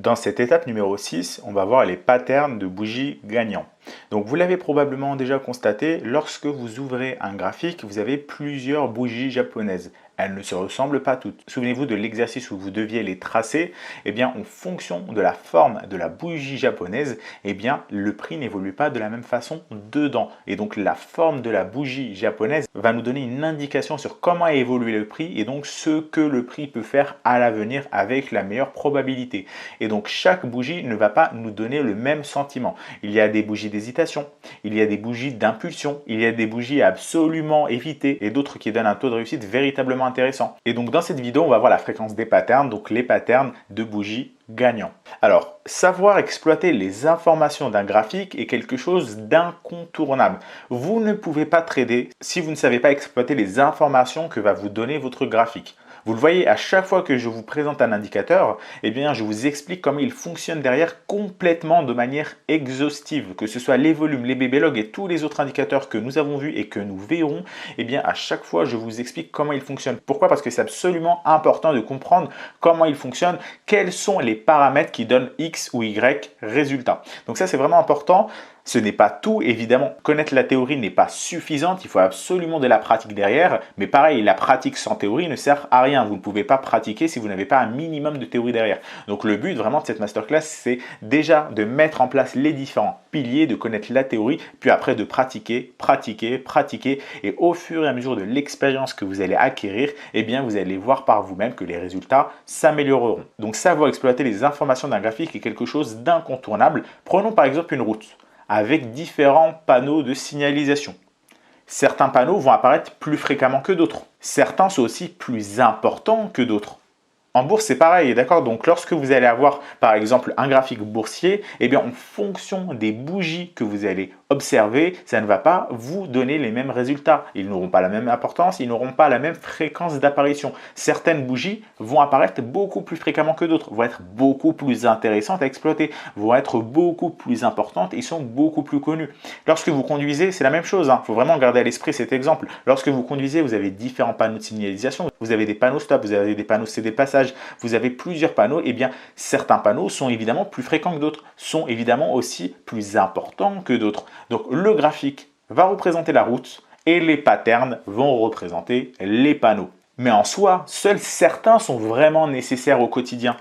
Dans cette étape numéro 6, on va voir les patterns de bougies gagnants. Donc vous l'avez probablement déjà constaté, lorsque vous ouvrez un graphique, vous avez plusieurs bougies japonaises. Elles ne se ressemblent pas toutes. Souvenez-vous de l'exercice où vous deviez les tracer. Eh bien, en fonction de la forme de la bougie japonaise, eh bien, le prix n'évolue pas de la même façon dedans. Et donc, la forme de la bougie japonaise va nous donner une indication sur comment évolue le prix et donc ce que le prix peut faire à l'avenir avec la meilleure probabilité. Et donc, chaque bougie ne va pas nous donner le même sentiment. Il y a des bougies d'hésitation, il y a des bougies d'impulsion, il y a des bougies à absolument éviter et d'autres qui donnent un taux de réussite véritablement intéressant. Et donc dans cette vidéo, on va voir la fréquence des patterns, donc les patterns de bougies gagnants. Alors, savoir exploiter les informations d'un graphique est quelque chose d'incontournable. Vous ne pouvez pas trader si vous ne savez pas exploiter les informations que va vous donner votre graphique. Vous le voyez, à chaque fois que je vous présente un indicateur, eh bien, je vous explique comment il fonctionne derrière complètement de manière exhaustive. Que ce soit les volumes, les BB-log et tous les autres indicateurs que nous avons vus et que nous verrons, eh bien, à chaque fois, je vous explique comment il fonctionne. Pourquoi? Parce que c'est absolument important de comprendre comment il fonctionne, quels sont les paramètres qui donnent X ou Y résultat. Donc ça, c'est vraiment important. Ce n'est pas tout, évidemment. Connaître la théorie n'est pas suffisante, il faut absolument de la pratique derrière. Mais pareil, la pratique sans théorie ne sert à rien. Vous ne pouvez pas pratiquer si vous n'avez pas un minimum de théorie derrière. Donc le but vraiment de cette masterclass, c'est déjà de mettre en place les différents piliers, de connaître la théorie, puis après de pratiquer, pratiquer, pratiquer. Et au fur et à mesure de l'expérience que vous allez acquérir, eh bien vous allez voir par vous-même que les résultats s'amélioreront. Donc savoir exploiter les informations d'un graphique est quelque chose d'incontournable. Prenons par exemple une route avec différents panneaux de signalisation. Certains panneaux vont apparaître plus fréquemment que d'autres. Certains sont aussi plus importants que d'autres. En bourse, c'est pareil, d'accord? Donc, lorsque vous allez avoir, par exemple, un graphique boursier, eh bien, en fonction des bougies que vous allez observer, ça ne va pas vous donner les mêmes résultats. Ils n'auront pas la même importance, ils n'auront pas la même fréquence d'apparition. Certaines bougies vont apparaître beaucoup plus fréquemment que d'autres, vont être beaucoup plus intéressantes à exploiter, vont être beaucoup plus importantes et sont beaucoup plus connues. Lorsque vous conduisez, c'est la même chose. Il faut vraiment garder à l'esprit cet exemple. Lorsque vous conduisez, vous avez différents panneaux de signalisation. Vous avez des panneaux stop, vous avez des panneaux céder passage, vous avez plusieurs panneaux. Eh bien, certains panneaux sont évidemment plus fréquents que d'autres, sont évidemment aussi plus importants que d'autres. Donc, le graphique va représenter la route et les patterns vont représenter les panneaux. Mais en soi, seuls certains sont vraiment nécessaires au quotidien.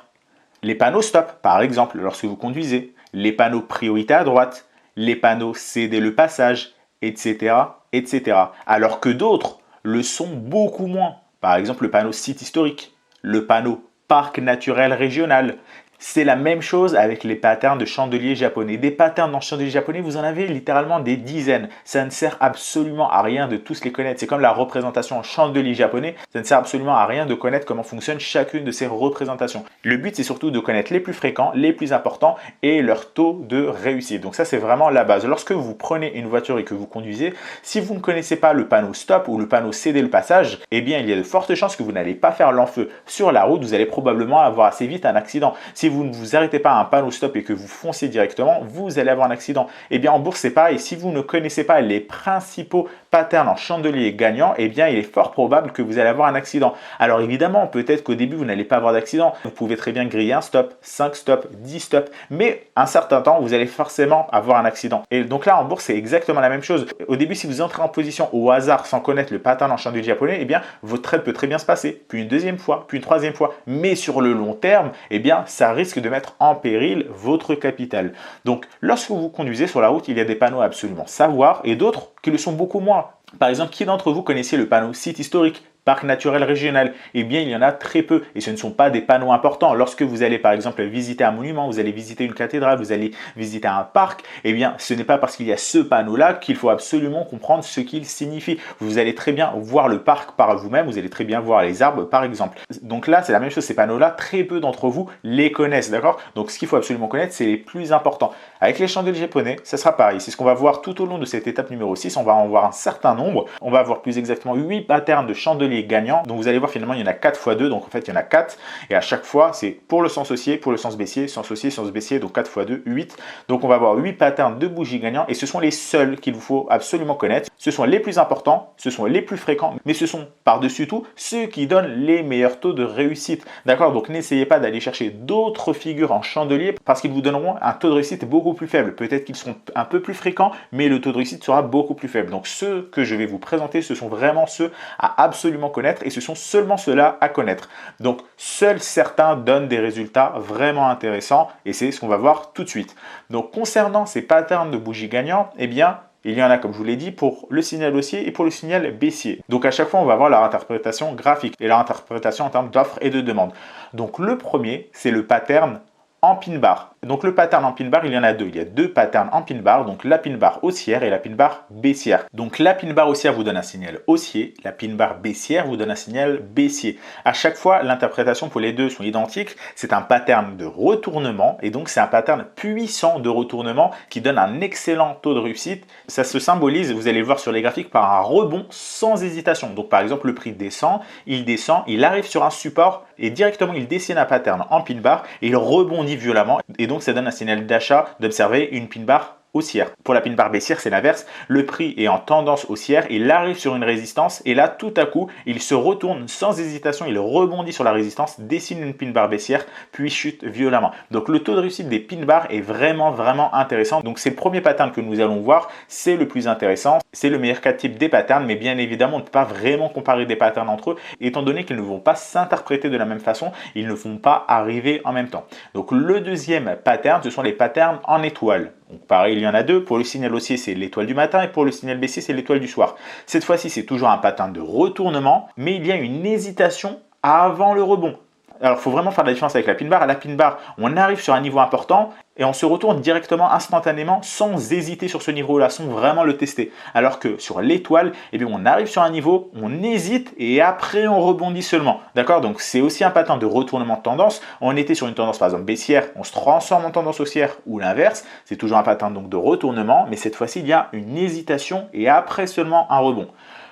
Les panneaux stop, par exemple, lorsque vous conduisez, les panneaux priorité à droite, les panneaux céder le passage, etc., etc. Alors que d'autres le sont beaucoup moins. Par exemple, le panneau site historique, le panneau parc naturel régional. C'est la même chose avec les patterns de chandeliers japonais. Des patterns dans chandeliers japonais, vous en avez littéralement des dizaines. Ça ne sert absolument à rien de tous les connaître. C'est comme la représentation en chandelier japonais. Ça ne sert absolument à rien de connaître comment fonctionne chacune de ces représentations. Le but, c'est surtout de connaître les plus fréquents, les plus importants et leur taux de réussite. Donc ça, c'est vraiment la base. Lorsque vous prenez une voiture et que vous conduisez, si vous ne connaissez pas le panneau stop ou le panneau céder le passage, eh bien, il y a de fortes chances que vous n'allez pas faire l'enfeu sur la route. Vous allez probablement avoir assez vite un accident. Si vous ne vous arrêtez pas à un panneau stop et que vous foncez directement, vous allez avoir un accident. Eh bien, en bourse, c'est pareil. Si vous ne connaissez pas les principaux patterns en chandelier gagnant, eh bien, il est fort probable que vous allez avoir un accident. Alors, évidemment, peut-être qu'au début, vous n'allez pas avoir d'accident. Vous pouvez très bien griller un stop, 5 stops, 10 stops, mais un certain temps, vous allez forcément avoir un accident. Et donc là, en bourse, c'est exactement la même chose. Au début, si vous entrez en position au hasard sans connaître le pattern en chandelier japonais, eh bien, votre trade peut très bien se passer. Puis une deuxième fois, puis une troisième fois. Mais sur le long terme, eh bien, ça risque de mettre en péril votre capital. Donc, lorsque vous conduisez sur la route, il y a des panneaux à absolument savoir et d'autres qui le sont beaucoup moins. Par exemple, qui d'entre vous connaissez le panneau site historique, parc naturel régional? Eh bien, il y en a très peu et ce ne sont pas des panneaux importants. Lorsque vous allez par exemple visiter un monument, vous allez visiter une cathédrale, vous allez visiter un parc, eh bien, ce n'est pas parce qu'il y a ce panneau-là qu'il faut absolument comprendre ce qu'il signifie. Vous allez très bien voir le parc par vous-même, vous allez très bien voir les arbres par exemple. Donc là, c'est la même chose, ces panneaux-là, très peu d'entre vous les connaissent, d'accord? Donc, ce qu'il faut absolument connaître, c'est les plus importants. Avec les chandeliers japonais, ça sera pareil. C'est ce qu'on va voir tout au long de cette étape numéro 6. On va en voir un certain nombre. On va avoir plus exactement 8 patterns de chandeliers gagnants. Donc, vous allez voir finalement, il y en a 4 x 2. Donc, en fait, il y en a 4. Et à chaque fois, c'est pour le sens haussier, pour le sens baissier, sens haussier, sens baissier. Donc, 4 x 2, 8. Donc, on va avoir 8 patterns de bougies gagnants. Et ce sont les seuls qu'il vous faut absolument connaître. Ce sont les plus importants, ce sont les plus fréquents, mais ce sont par-dessus tout ceux qui donnent les meilleurs taux de réussite. D'accord? Donc n'essayez pas d'aller chercher d'autres figures en chandelier parce qu'ils vous donneront un taux de réussite beaucoup plus faible. Peut-être qu'ils seront un peu plus fréquents, mais le taux de réussite sera beaucoup plus faible. Donc ceux que je vais vous présenter, ce sont vraiment ceux à absolument connaître et ce sont seulement ceux-là à connaître. Donc seuls certains donnent des résultats vraiment intéressants et c'est ce qu'on va voir tout de suite. Donc concernant ces patterns de bougies gagnants, eh bien, il y en a, comme je vous l'ai dit, pour le signal haussier et pour le signal baissier. Donc à chaque fois, on va avoir leur interprétation graphique et leur interprétation en termes d'offres et de demande. Donc le premier, c'est le pattern en pin bar. Donc le pattern en pin bar, il y en a deux. Il y a deux patterns en pin bar, donc la pin bar haussière et la pin bar baissière. Donc la pin bar haussière vous donne un signal haussier, la pin bar baissière vous donne un signal baissier. À chaque fois, l'interprétation pour les deux sont identiques. C'est un pattern de retournement et donc c'est un pattern puissant de retournement qui donne un excellent taux de réussite. Ça se symbolise, vous allez le voir sur les graphiques, par un rebond sans hésitation. Donc par exemple, le prix descend, il arrive sur un support et directement il dessine un pattern en pin bar et il rebondit violemment et donc ça donne un signal d'achat d'observer une pin bar haussière. Pour la pin bar baissière, c'est l'inverse. Le prix est en tendance haussière, il arrive sur une résistance et là, tout à coup, il se retourne sans hésitation, il rebondit sur la résistance, dessine une pin bar baissière, puis chute violemment. Donc le taux de réussite des pin bars est vraiment intéressant. Donc c'est le premier pattern que nous allons voir, c'est le plus intéressant, c'est le meilleur cas type des patterns, mais bien évidemment, on ne peut pas vraiment comparer des patterns entre eux, étant donné qu'ils ne vont pas s'interpréter de la même façon, ils ne vont pas arriver en même temps. Donc le deuxième pattern, ce sont les patterns en étoile. Donc pareil, il y en a deux. Pour le signal haussier, c'est l'étoile du matin et pour le signal baissier, c'est l'étoile du soir. Cette fois-ci, c'est toujours un pattern de retournement, mais il y a une hésitation avant le rebond. Alors, il faut vraiment faire la différence avec la pin bar. À la pin bar, on arrive sur un niveau important et on se retourne directement, instantanément, sans hésiter sur ce niveau-là, sans vraiment le tester. Alors que sur l'étoile, eh bien, on arrive sur un niveau, on hésite et après on rebondit seulement. D'accord? Donc, c'est aussi un pattern de retournement de tendance. On était sur une tendance, par exemple, baissière, on se transforme en tendance haussière ou l'inverse. C'est toujours un pattern donc de retournement, mais cette fois-ci, il y a une hésitation et après seulement un rebond.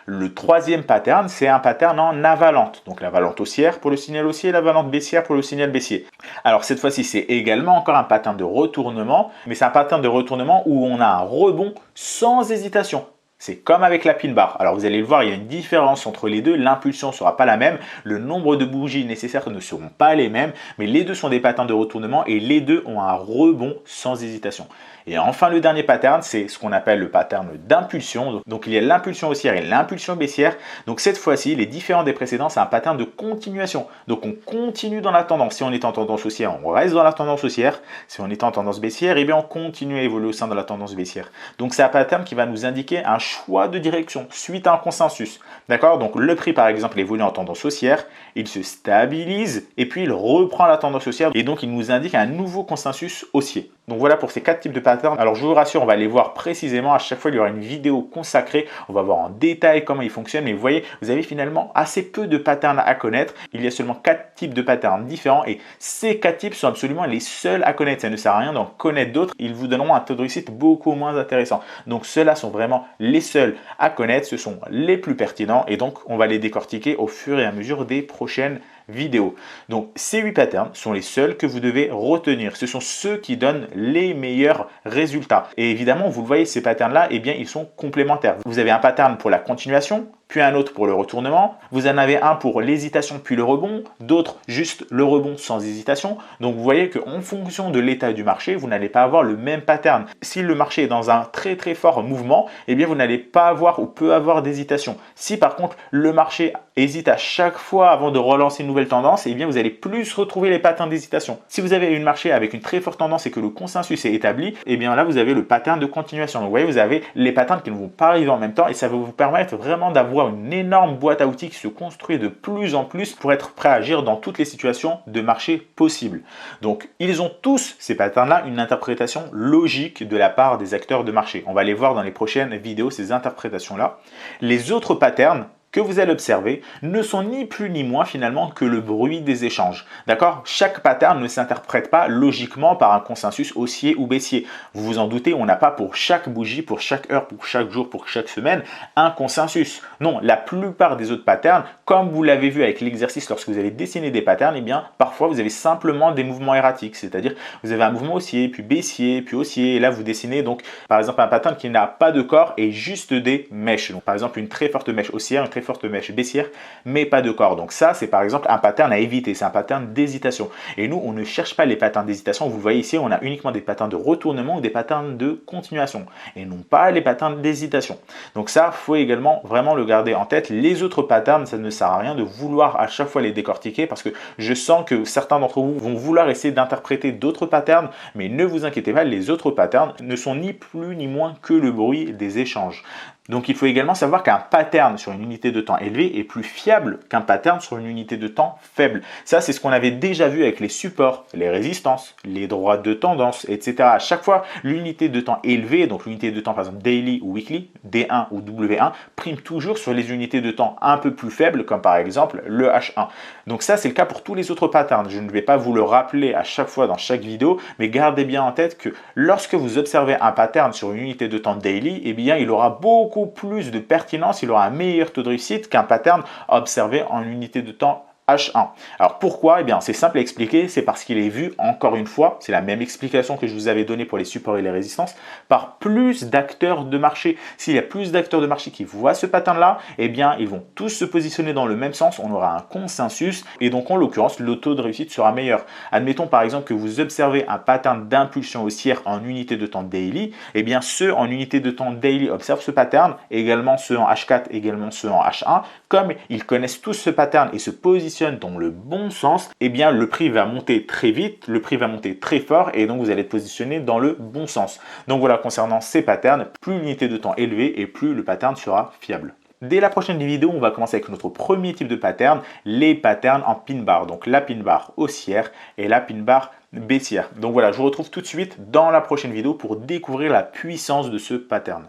Le troisième pattern, c'est un pattern en avalante. Donc l'avalante haussière pour le signal haussier et l'avalante baissière pour le signal baissier. Alors cette fois-ci, c'est également encore un pattern de retournement, mais c'est un pattern de retournement où on a un rebond sans hésitation. C'est comme avec la pin bar. Alors vous allez le voir, il y a une différence entre les deux. L'impulsion ne sera pas la même. Le nombre de bougies nécessaires ne seront pas les mêmes. Mais les deux sont des patterns de retournement et les deux ont un rebond sans hésitation. Et enfin, le dernier pattern, c'est ce qu'on appelle le pattern d'impulsion. Donc il y a l'impulsion haussière et l'impulsion baissière. Donc cette fois-ci, les différents des précédents, c'est un pattern de continuation. Donc on continue dans la tendance. Si on est en tendance haussière, on reste dans la tendance haussière. Si on est en tendance baissière, eh bien on continue à évoluer au sein de la tendance baissière. Donc c'est un pattern qui va nous indiquer un choix de direction suite à un consensus. D'accord? Donc le prix par exemple évolue en tendance haussière, il se stabilise et puis il reprend la tendance haussière et donc il nous indique un nouveau consensus haussier. Donc voilà pour ces 4 types de patterns. Alors je vous rassure, on va les voir précisément. À chaque fois, il y aura une vidéo consacrée. On va voir en détail comment ils fonctionnent. Mais vous voyez, vous avez finalement assez peu de patterns à connaître. Il y a seulement 4 types de patterns différents et ces 4 types sont absolument les seuls à connaître. Ça ne sert à rien d'en connaître d'autres. Ils vous donneront un taux de réussite beaucoup moins intéressant. Donc ceux-là sont vraiment les seuls à connaître. Ce sont les plus pertinents et donc on va les décortiquer au fur et à mesure des prochaines vidéo. Donc ces 8 patterns sont les seuls que vous devez retenir. Ce sont ceux qui donnent les meilleurs résultats. Et évidemment, vous le voyez, ces patterns-là, eh bien, ils sont complémentaires. Vous avez un pattern pour la continuation, puis un autre pour le retournement. Vous en avez un pour l'hésitation puis le rebond, d'autres juste le rebond sans hésitation. Donc vous voyez qu'en fonction de l'état du marché, vous n'allez pas avoir le même pattern. Si le marché est dans un très fort mouvement, eh bien vous n'allez pas avoir ou peu avoir d'hésitation. Si par contre le marché hésite à chaque fois avant de relancer une nouvelle tendance, eh bien vous allez plus retrouver les patterns d'hésitation. Si vous avez une marché avec une très forte tendance et que le consensus est établi, eh bien là vous avez le pattern de continuation. Donc vous voyez, vous avez les patterns qui ne vont pas arriver en même temps et ça va vous permettre vraiment d'avoir une énorme boîte à outils qui se construit de plus en plus pour être prêt à agir dans toutes les situations de marché possibles. Donc ils ont tous, ces patterns-là, une interprétation logique de la part des acteurs de marché. On va les voir dans les prochaines vidéos, ces interprétations-là. Les autres patterns, que vous allez observer ne sont ni plus ni moins finalement que le bruit des échanges. D'accord? Chaque pattern ne s'interprète pas logiquement par un consensus haussier ou baissier. Vous vous en doutez, on n'a pas pour chaque bougie, pour chaque heure, pour chaque jour, pour chaque semaine, un consensus. Non, la plupart des autres patterns, comme vous l'avez vu avec l'exercice lorsque vous avez dessiné des patterns, eh bien parfois vous avez simplement des mouvements erratiques, c'est-à-dire vous avez un mouvement haussier, puis baissier, puis haussier, et là vous dessinez donc par exemple un pattern qui n'a pas de corps et juste des mèches. Donc par exemple une très forte mèche haussière, une très forte mèche baissière, mais pas de corps. Donc ça, c'est par exemple un pattern à éviter, c'est un pattern d'hésitation. Et nous, on ne cherche pas les patterns d'hésitation. Vous le voyez ici, on a uniquement des patterns de retournement ou des patterns de continuation, et non pas les patterns d'hésitation. Donc ça, il faut également vraiment le garder en tête. Les autres patterns, ça ne sert à rien de vouloir à chaque fois les décortiquer, parce que je sens que certains d'entre vous vont vouloir essayer d'interpréter d'autres patterns, mais ne vous inquiétez pas, les autres patterns ne sont ni plus ni moins que le bruit des échanges. Donc il faut également savoir qu'un pattern sur une unité de temps élevée est plus fiable qu'un pattern sur une unité de temps faible. Ça, c'est ce qu'on avait déjà vu avec les supports, les résistances, les droites de tendance, etc. À chaque fois, l'unité de temps élevée, donc l'unité de temps par exemple daily ou weekly, D1 ou W1, prime toujours sur les unités de temps un peu plus faibles, comme par exemple le H1. Donc ça, c'est le cas pour tous les autres patterns. Je ne vais pas vous le rappeler à chaque fois dans chaque vidéo, mais gardez bien en tête que lorsque vous observez un pattern sur une unité de temps daily, eh bien, il aura beaucoup plus de pertinence, il aura un meilleur taux de réussite qu'un pattern observé en unité de temps H1. Alors pourquoi? Eh bien c'est simple à expliquer, c'est parce qu'il est vu, encore une fois, c'est la même explication que je vous avais donnée pour les supports et les résistances, par plus d'acteurs de marché. S'il y a plus d'acteurs de marché qui voient ce pattern-là, eh bien ils vont tous se positionner dans le même sens, on aura un consensus, et donc en l'occurrence, le taux de réussite sera meilleur. Admettons par exemple que vous observez un pattern d'impulsion haussière en unité de temps daily, eh bien ceux en unité de temps daily observent ce pattern, également ceux en H4, également ceux en H1, comme ils connaissent tous ce pattern et se positionnent dans le bon sens, eh bien le prix va monter très vite, le prix va monter très fort, et donc vous allez être positionné dans le bon sens. Donc voilà, concernant ces patterns, plus l'unité de temps est élevée et plus le pattern sera fiable. Dès la prochaine vidéo, on va commencer avec notre premier type de pattern, les patterns en pin bar. Donc la pin bar haussière et la pin bar baissière. Donc voilà, je vous retrouve tout de suite dans la prochaine vidéo pour découvrir la puissance de ce pattern.